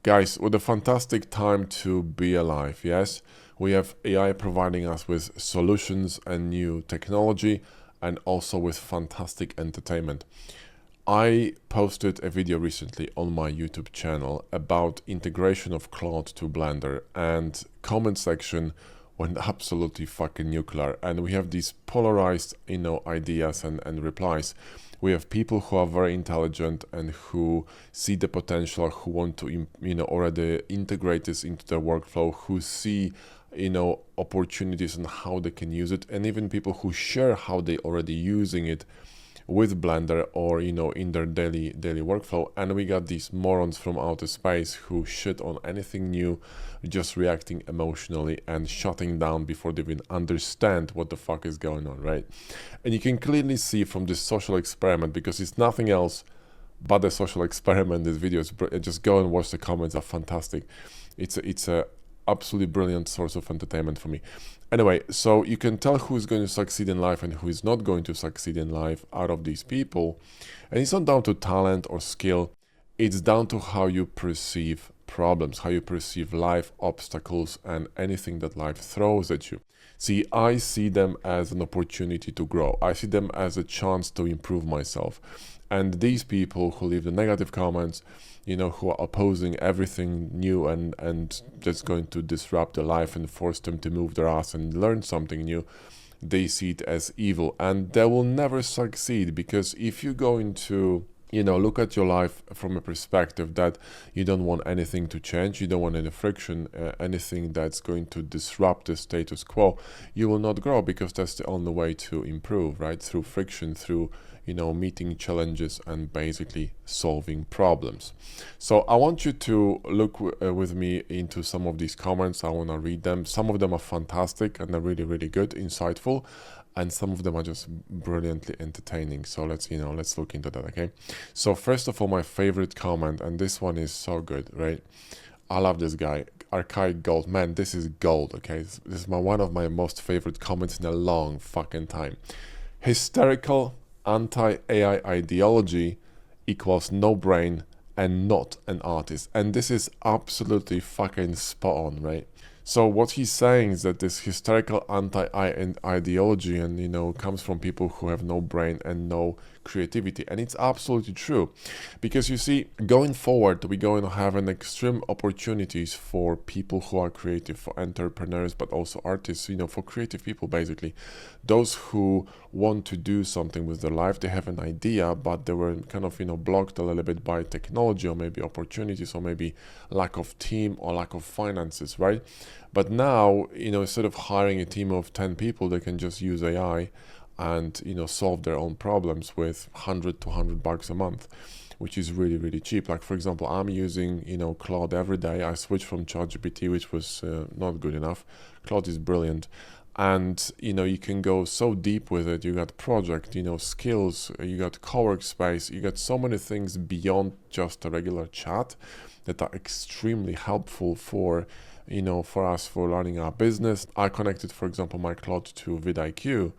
Guys, what a fantastic time to be alive, yes? We have AI providing us with solutions and new technology and also with fantastic entertainment. I posted a video recently on my YouTube channel about integration of Claude to Blender, and comment section went absolutely fucking nuclear, and we have these polarized, ideas and replies. We have people who are very intelligent and who see the potential, who want to, already integrate this into their workflow, who see, opportunities and how they can use it, and even people who share how they already using it with Blender or in their daily workflow. And we got these morons from outer space who shit on anything new, just reacting emotionally and shutting down before they even understand what the fuck is going on, right? And you can clearly see from this social experiment, because it's nothing else but a social experiment, this video is just go and watch the comments, are fantastic. It's a absolutely brilliant source of entertainment for me. Anyway, so you can tell who is going to succeed in life and who is not going to succeed in life out of these people. And it's not down to talent or skill. It's down to how you perceive problems, how you perceive life, obstacles, and anything that life throws at you. See, I see them as an opportunity to grow. I see them as a chance to improve myself. And these people who leave the negative comments, who are opposing everything new and just going to disrupt their life and force them to move their ass and learn something new, they see it as evil, and they will never succeed. Because if you go into look at your life from a perspective that you don't want anything to change, you don't want any friction, anything that's going to disrupt the status quo, you will not grow, because that's the only way to improve, right? Through friction, through meeting challenges and basically solving problems. So I want you to look with me into some of these comments. I want to read them. Some of them are fantastic and they're really, really good, insightful, and some of them are just brilliantly entertaining. So let's look into that, okay? So first of all, my favorite comment, and this one is so good, right? I love this guy, Archaic Gold. Man, this is gold, okay? This is one of my most favorite comments in a long fucking time. Hysterical anti-AI ideology equals no brain and not an artist. And this is absolutely fucking spot on, right? So what he's saying is that this hysterical anti-AI ideology and comes from people who have no brain and no creativity. And it's absolutely true, because you see, going forward, we're going to have an extreme opportunities for people who are creative, for entrepreneurs, but also artists, for creative people, basically those who want to do something with their life. They have an idea, but they were kind of blocked a little bit by technology, or maybe opportunities, or maybe lack of team or lack of finances, right? But now, instead of hiring a team of 10 people, they can just use AI and solve their own problems with $100 to $200 a month, which is really, really cheap. Like, for example, I'm using Claude every day. I switched from ChatGPT, which was not good enough. Claude is brilliant, and you can go so deep with it. You got project, skills, you got co-workspace, you got so many things beyond just a regular chat that are extremely helpful for for us, for learning our business. I connected, for example, my Claude to vidIQ,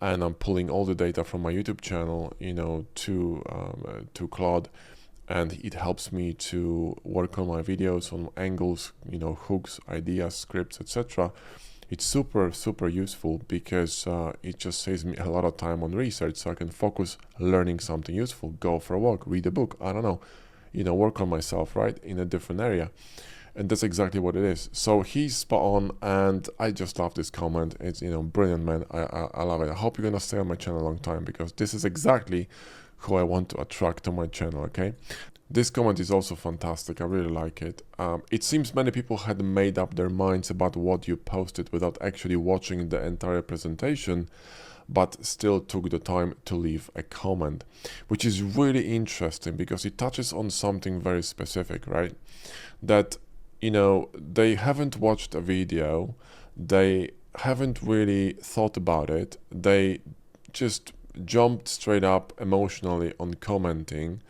and I'm pulling all the data from my YouTube channel, to Claude, and it helps me to work on my videos, on angles, hooks, ideas, scripts, etc. It's super, super useful, because it just saves me a lot of time on research, so I can focus learning something useful, go for a walk, read a book, I don't know, work on myself, right, in a different area. And that's exactly what it is. So he's spot on, and I just love this comment. It's brilliant, man. I love it. I hope you're gonna stay on my channel a long time, because this is exactly who I want to attract to my channel, okay? This comment is also fantastic. I really like it. It seems many people had made up their minds about what you posted without actually watching the entire presentation, but still took the time to leave a comment, which is really interesting, because it touches on something very specific, right? That they haven't watched a video, they haven't really thought about it, they just jumped straight up emotionally on commenting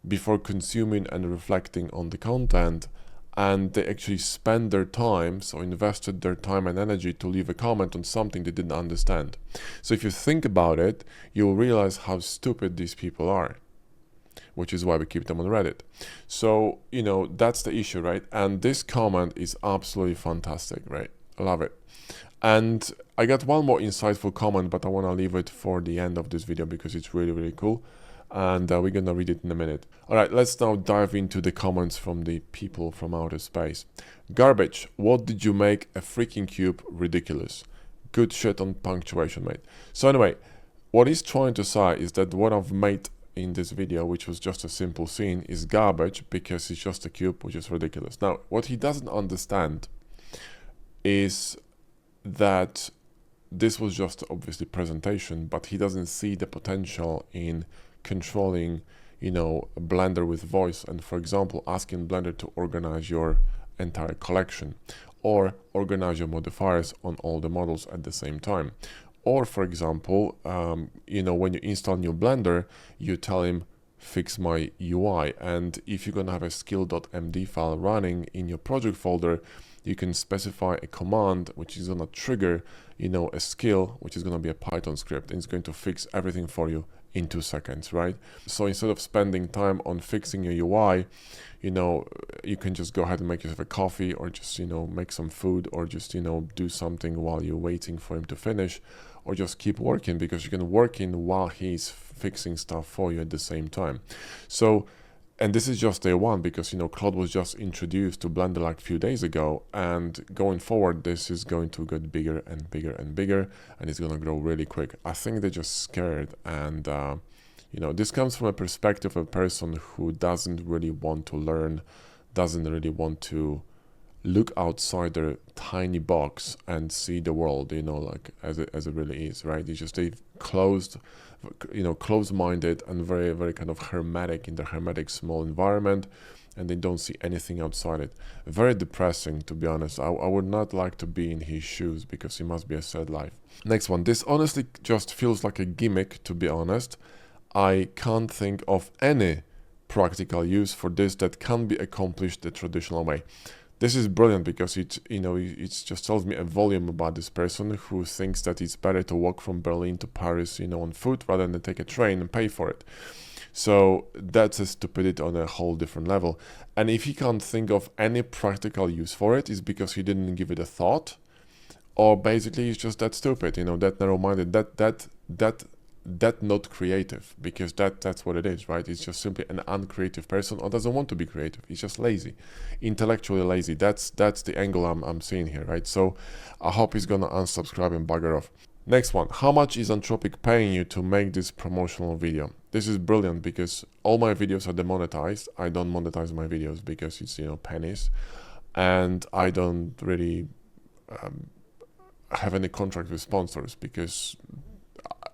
before consuming and reflecting on the content, and they actually spend their time, so invested their time and energy to leave a comment on something they didn't understand. So if you think about it, you'll realize how stupid these people are. which is why we keep them on Reddit. So, you know, that's the issue, right? And this comment is absolutely fantastic, right? I love it. And I got one more insightful comment, but I want to leave it for the end of this video because it's really, really cool. And we're going to read it in a minute. All right, let's now dive into the comments from the people from outer space. Garbage, what did you make a freaking cube ridiculous? Good shit on punctuation, mate. So anyway, what he's trying to say is that what I've made in this video, which was just a simple scene, is garbage because it's just a cube, which is ridiculous. Now, what he doesn't understand is that this was just obviously presentation, but he doesn't see the potential in controlling, you know, Blender with voice, and for example asking Blender to organize your entire collection or organize your modifiers on all the models at the same time. Or for example, you know, when you install new Blender, you tell him fix my UI, and if you're gonna have a skill.md file running in your project folder, you can specify a command which is gonna trigger, you know, a skill, which is gonna be a Python script, and it's going to fix everything for you in 2 seconds, right? So instead of spending time on fixing your UI, you know, you can just go ahead and make yourself a coffee, or just, you know, make some food, or just, you know, do something while you're waiting for him to finish, or just keep working, because you can work in while he's fixing stuff for you at the same time. So, and this is just day one, because, you know, Claude was just introduced to Blender like a few days ago, and going forward, this is going to get bigger and bigger and bigger, and it's going to grow really quick. I think they're just scared, and you know, this comes from a perspective of a person who doesn't really want to learn, doesn't really want to look outside their tiny box and see the world, you know, like as it really is, right? It's just they closed, you know, closed-minded and very, very kind of hermetic in their hermetic small environment, and they don't see anything outside it. Very depressing, to be honest. I would not like to be in his shoes, because it must be a sad life. Next one. This honestly just feels like a gimmick, to be honest. I can't think of any practical use for this that can be accomplished the traditional way. This is brilliant, because it, you know, it just tells me a volume about this person who thinks that it's better to walk from Berlin to Paris, you know, on foot, rather than take a train and pay for it. So that's a stupidity on a whole different level. And if he can't think of any practical use for it, it's because he didn't give it a thought, or basically he's just that stupid, you know, that narrow-minded, that not creative, because that's what it is, right? It's just simply an uncreative person, or doesn't want to be creative. He's just lazy, intellectually lazy. That's the angle I'm seeing here, right? So I hope he's gonna unsubscribe and bugger off. Next one. How much is Anthropic paying you to make this promotional video? This is brilliant, because all my videos are demonetized. I don't monetize my videos because it's, you know, pennies, and I don't really have any contract with sponsors, because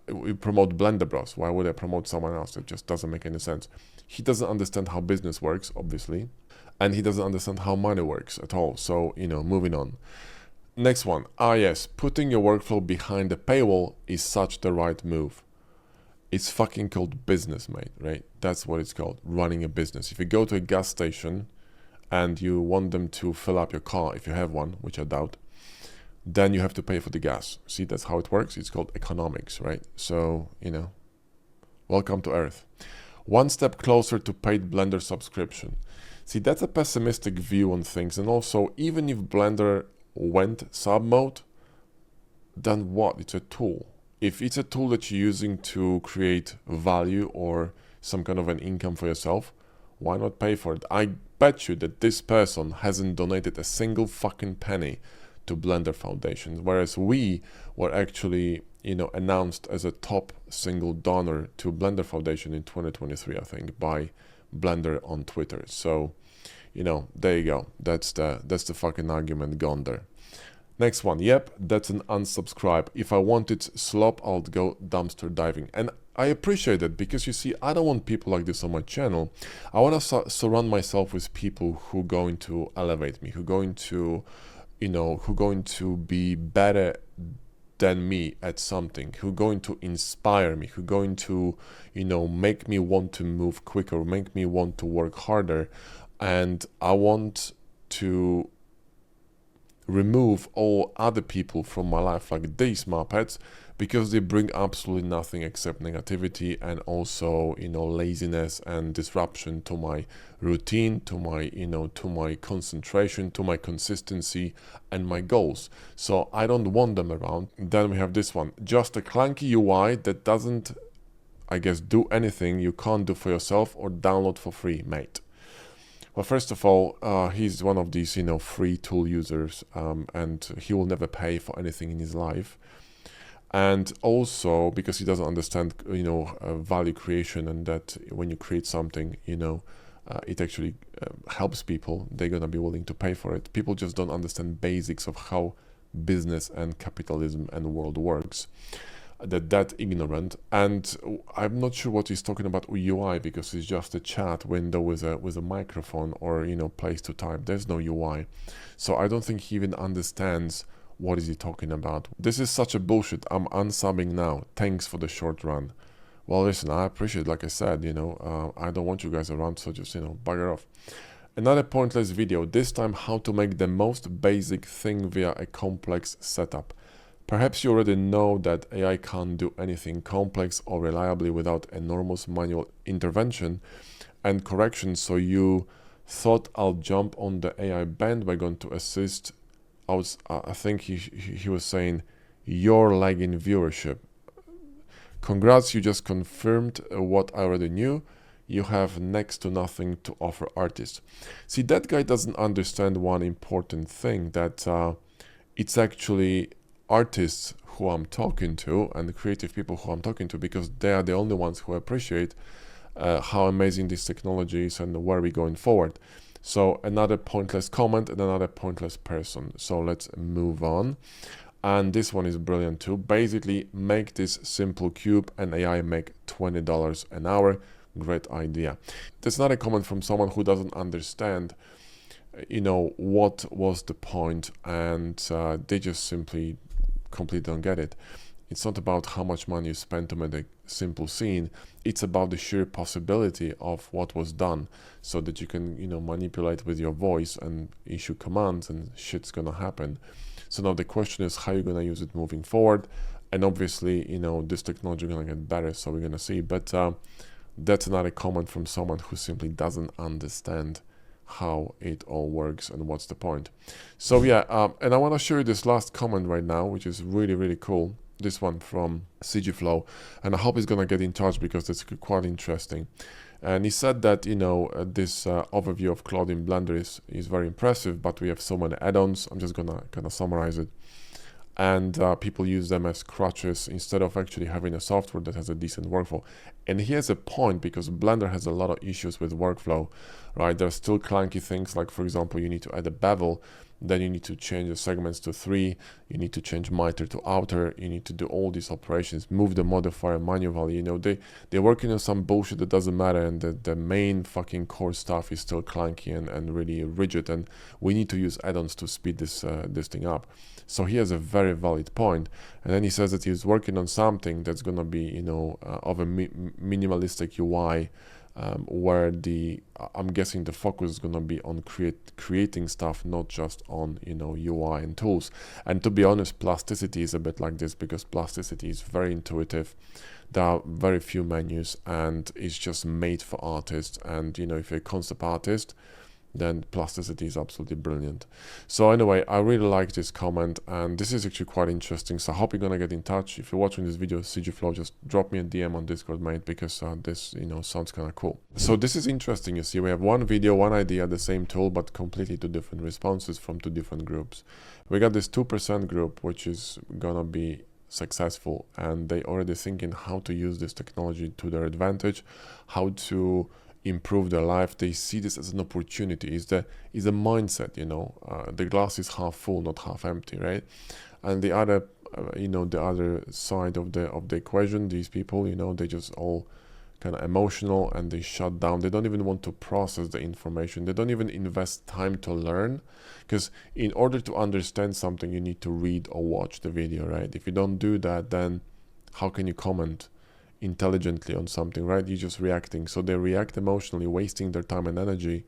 we promote Blender Bros. Why would I promote someone else? It just doesn't make any sense. He doesn't understand how business works, obviously, and he doesn't understand how money works at all. So, you know, moving on. Next one. Ah, yes, putting your workflow behind the paywall is such the right move. It's fucking called business, mate, right? That's what it's called, running a business. If you go to a gas station and you want them to fill up your car, if you have one, which I doubt, then you have to pay for the gas. See, that's how it works. It's called economics, right? So, you know, welcome to Earth. One step closer to paid Blender subscription. See, that's a pessimistic view on things. And also, even if Blender went sub mode, then what? It's a tool. If it's a tool that you're using to create value or some kind of an income for yourself, why not pay for it? I bet you that this person hasn't donated a single fucking penny to Blender Foundation, whereas we were actually, you know, announced as a top single donor to Blender Foundation in 2023, I think, by Blender on Twitter. So, you know, there you go. That's the fucking argument gone there. Next one. Yep, that's an unsubscribe. If I wanted slop, I'll go dumpster diving. And I appreciate it, because you see, I don't want people like this on my channel. I want to surround myself with people who are going to elevate me, who are going to, you know, who are going to be better than me at something, who are going to inspire me, who are going to, you know, make me want to move quicker, make me want to work harder. And I want to remove all other people from my life, like these Muppets, because they bring absolutely nothing except negativity and also, you know, laziness and disruption to my routine, to my, you know, to my concentration, to my consistency and my goals. So I don't want them around. Then we have this one, just a clunky UI that doesn't, I guess, do anything you can't do for yourself or download for free, mate. Well, first of all, he's one of these, you know, free tool users, and he will never pay for anything in his life. And also because he doesn't understand, you know, value creation, and that when you create something, you know, it actually helps people, they're gonna be willing to pay for it. People just don't understand basics of how business and capitalism and world works. That ignorant. And I'm not sure what he's talking about UI, because it's just a chat window with a microphone or, you know, place to type. There's no UI. So I don't think he even understands what is he talking about. This is such a bullshit. I'm unsubbing now. Thanks for the short run. Well, listen, I appreciate it. Like I said, you know, I don't want you guys around, so just, you know, bugger off. Another pointless video, this time how to make the most basic thing via a complex setup. Perhaps you already know that AI can't do anything complex or reliably without enormous manual intervention and correction, so thought I'll jump on the AI bandwagon to assist. I think he was saying you're lagging viewership. Congrats, you just confirmed what I already knew. You have next to nothing to offer artists. See, that guy doesn't understand one important thing, that it's actually artists who I'm talking to and the creative people who I'm talking to, because they are the only ones who appreciate how amazing this technology is and where we're going forward. So another pointless comment and another pointless person. So let's move on. And this one is brilliant too. Basically, make this simple cube and AI make $20 an hour. Great idea. That's not a comment from someone who doesn't understand, you know, what was the point, and they just simply completely don't get it. It's not about how much money you spend to make a simple scene. It's about the sheer possibility of what was done, so that you can, you know, manipulate with your voice and issue commands, and shit's gonna happen. So now the question is how you're gonna use it moving forward. And obviously, you know, this technology is gonna get better, so we're gonna see. But that's another comment from someone who simply doesn't understand how it all works and what's the point. So yeah, and I want to show you this last comment right now, which is really, really cool. This one from CGFlow, and I hope he's gonna get in touch because it's quite interesting. And he said that, you know, this overview of Claude in Blender is very impressive, but we have so many add-ons. I'm just gonna kind of summarize it. And people use them as crutches instead of actually having a software that has a decent workflow. And he has a point, because Blender has a lot of issues with workflow, right? There's still clunky things, like for example, you need to add a bevel, then you need to change the segments to 3, you need to change miter to outer, you need to do all these operations, move the modifier manually. You know, they're working on some bullshit that doesn't matter, and the main fucking core stuff is still clunky and really rigid, and we need to use add-ons to speed this thing up. So he has a very valid point. And then he says that he's working on something that's gonna be, you know, of a minimalistic UI, where I'm guessing the focus is going to be on creating stuff, not just on, you know, UI and tools. And to be honest, plasticity is a bit like this, because plasticity is very intuitive. There are very few menus, and it's just made for artists. And, you know, if you're a concept artist, then plasticity is absolutely brilliant. So anyway, I really like this comment, and this is actually quite interesting. So I hope you're gonna get in touch. If you're watching this video, CGFlow, just drop me a DM on Discord, mate, because this, you know, sounds kind of cool. So this is interesting. You see, we have one video, one idea, the same tool, but completely two different responses from two different groups. We got this 2% group, which is gonna be successful, and they already thinking how to use this technology to their advantage, how to improve their life. They see this as an opportunity. Is a mindset, you know. The glass is half full, not half empty, right? And the other, you know, the other side of the equation, these people, you know, they just all kind of emotional, and they shut down. They don't even want to process the information. They don't even invest time to learn, because in order to understand something, you need to read or watch the video, right? If you don't do that, then how can you comment intelligently on something, right? You're just reacting. So they react emotionally, wasting their time and energy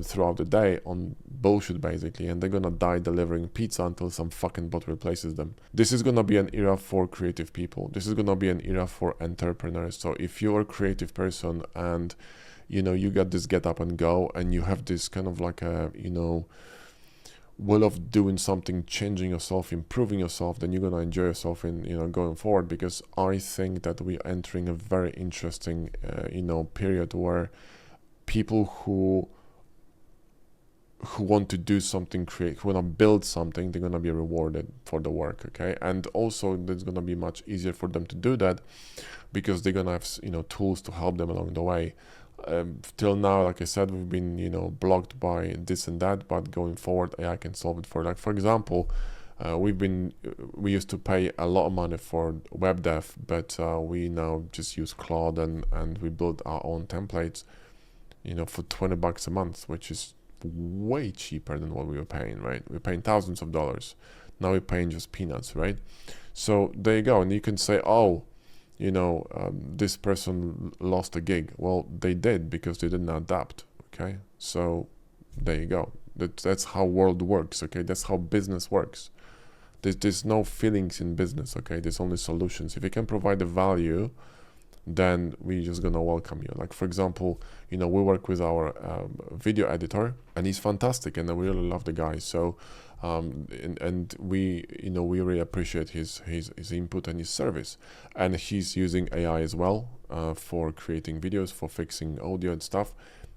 throughout the day on bullshit basically, and they're gonna die delivering pizza until some fucking bot replaces them. This is gonna be an era for creative people. This is gonna be an era for entrepreneurs. So if you're a creative person and you know you got this get up and go, and you have this kind of like a, you know, will of doing something, changing yourself, improving yourself, then you're gonna enjoy yourself in, you know, going forward. Because I think that we're entering a very interesting you know, period where people who want to do something, who want to build something, they're going to be rewarded for the work. Okay, and also it's going to be much easier for them to do that because they're going to have, you know, tools to help them along the way. Till now, like I said, we've been, you know, blocked by this and that, but going forward, AI can solve it for, like, for example, we used to pay a lot of money for web dev, but we now just use Claude and we build our own templates, you know, for $20 a month, which is way cheaper than what we were paying, right? We're paying thousands of dollars. Now we're paying just peanuts, right? So there you go. And you can say, oh, you know, this person lost a gig. Well, they did because they didn't adapt. Okay, so there you go. That's how world works. Okay, that's how business works. There's no feelings in business. Okay, there's only solutions. If you can provide the value, then we're just gonna welcome you. Like, for example, you know, we work with our video editor, and he's fantastic, and I really love the guy. So and we, you know, we really appreciate his input and his service. And he's using AI as well for creating videos, for fixing audio and stuff.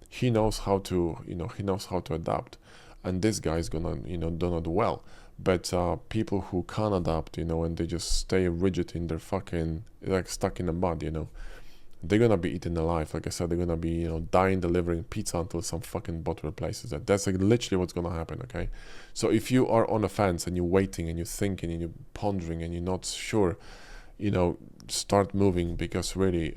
He knows how to, you know, he knows how to adapt, and this guy is gonna, you know, do not well. But people who can't adapt, you know, and they just stay rigid in their fucking, like, stuck in the mud, you know, they're gonna be eaten alive. Like I said, they're gonna be, you know, dying delivering pizza until some fucking bot replaces that. That's like literally what's gonna happen. Okay, so if you are on a fence and you're waiting and you're thinking and you're pondering and you're not sure, you know, start moving, because really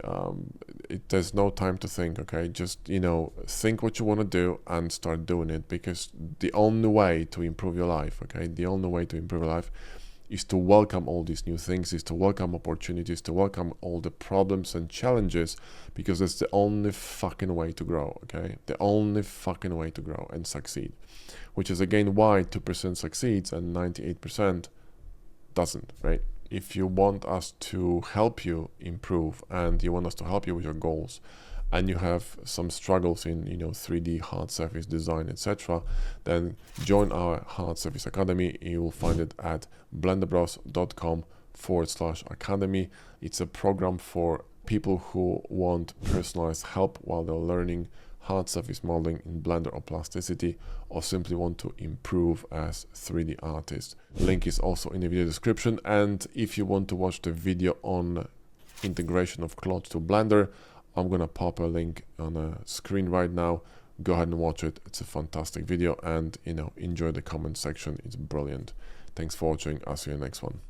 there's no time to think. Okay, just, you know, think what you want to do and start doing it, because the only way to improve your life, okay, the only way to improve your life is to welcome all these new things, is to welcome opportunities, to welcome all the problems and challenges, because it's the only fucking way to grow. Okay, the only fucking way to grow and succeed, which is again why 2% succeeds and 98% doesn't, right? If you want us to help you improve and you want us to help you with your goals, and you have some struggles in, you know, 3D hard surface design, etc., then join our Hard Surface Academy. You will find it at blenderbros.com/academy. It's a program for people who want personalized help while they're learning hard surface modeling in Blender or Plasticity, or simply want to improve as 3D artists. Link is also in the video description. And if you want to watch the video on integration of Claude to Blender, I'm gonna pop a link on a screen right now. Go ahead and watch it. It's a fantastic video, and, you know, enjoy the comment section. It's brilliant. Thanks for watching. I'll see you in the next one.